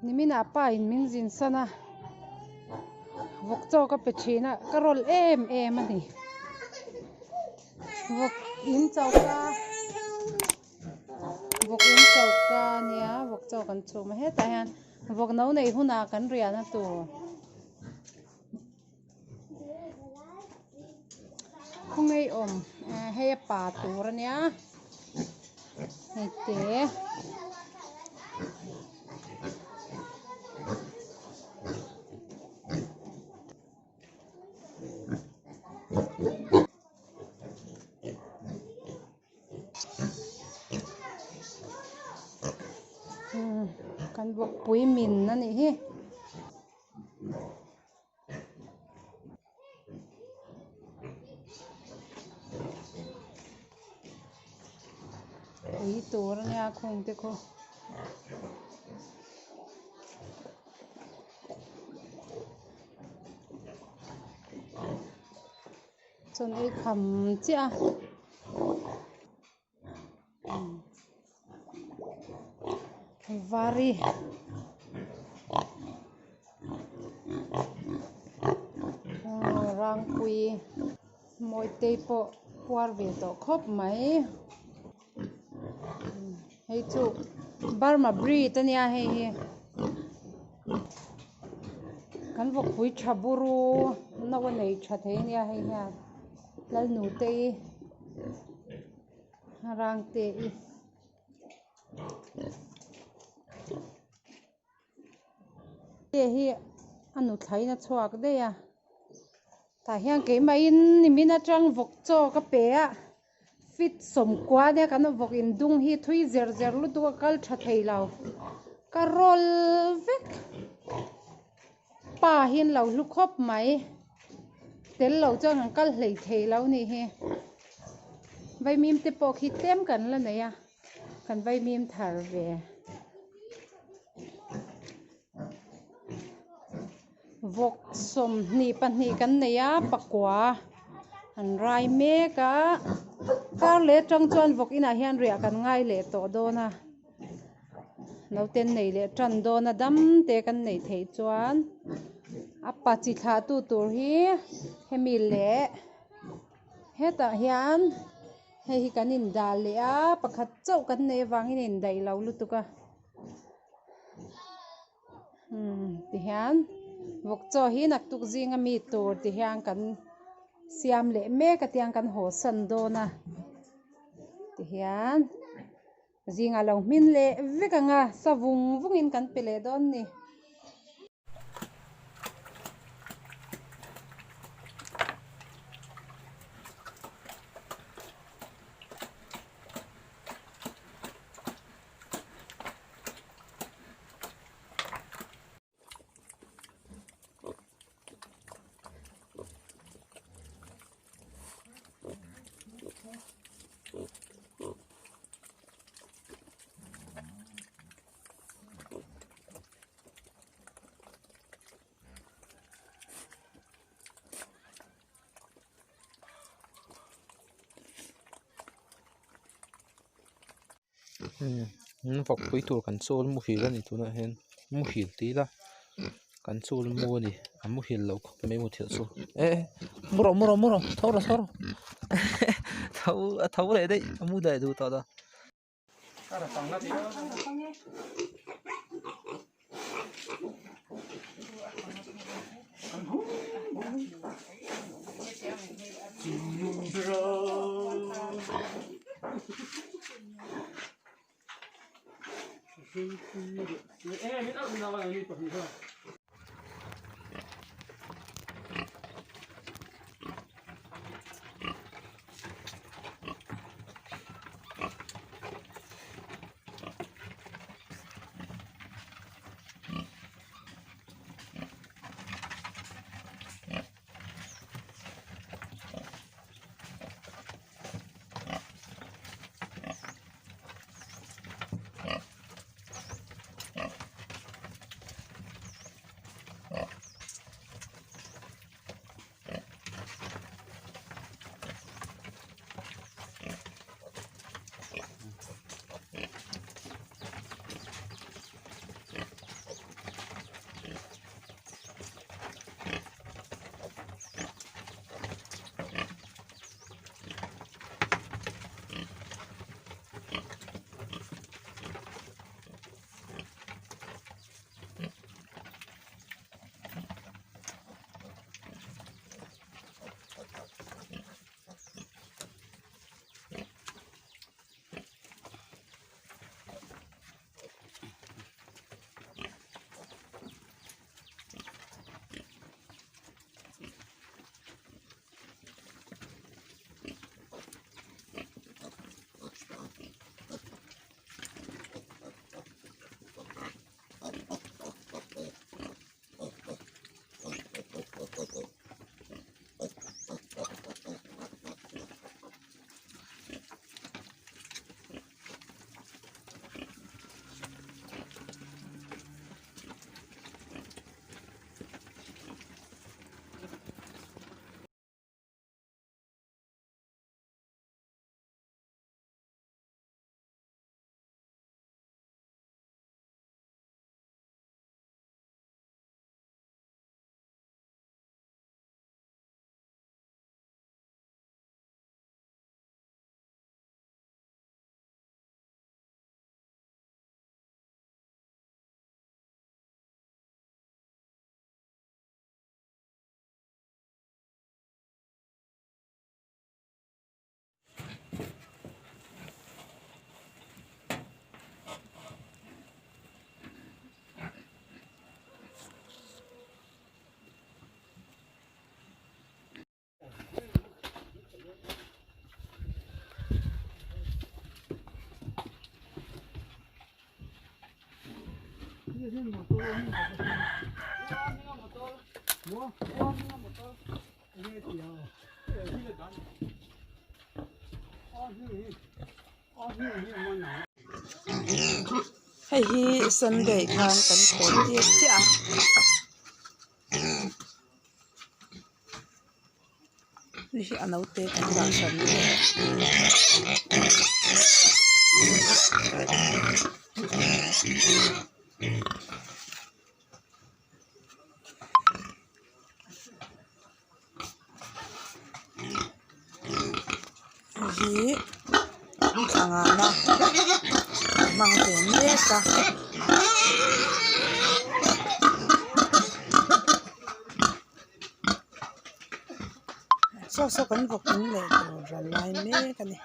Nimina pa in min zin sana vok chaw ka pe thina ka rol em ani vok in chaw ka nia vok chaw kan chu ma he ta hian vok no nei huna kan ria na tu khungei om he pa tur ania hei te kan vok pui min na ni hi pui tur ania khung te kho chon ei kham chia vari rang pui moi te po puar ve to khop mai hei chu Burma breed ania hei hi kan vok pui thaburu na wa nei tha the nia hei ha lal nu te hrangte I te hi anu thlaina chuak de ya ta hian ke mai in nimin atang vok chaw ka pe a fit som kwa ne kan vok in dung hi thui zer zer lu tu kal tha thei lo ka rol vek pa hin lo lu khop mai tel lo chang kal hlei thei lo ni he vai mim te po khi tem kan la ne ya kan vai mim thar ve vok som ni pahnih kan nei a pakua an rai me ka kar le tang chuan vok ina hian ria kan ngai le to dona no ten nei le tran dona dam te kan nei thei chuan a pa chi thla tu tur hi hemi le heta hian hei hi kan in dal le a pakhat chauh kan nei wangin in dai lo lutuka ti hian vok chaw hi nak tuk zinga mi tur ti hian kan siam le me ka tiang kan ho san dona ti hian zinga lo min le vekanga savung vungin kan pele don ni vok pui tur kan chol mu hil ani tuna hen mu hil ti la kan chol mu ani amu hil lo me mu thil chu muro thora thau le dei amu dai du ta da cara pang na ti hay hi Sunday khan kan kon ti cha ni hi anau te kan da san hi angana mang te ne ka so kan vokin le ran lai me ka ni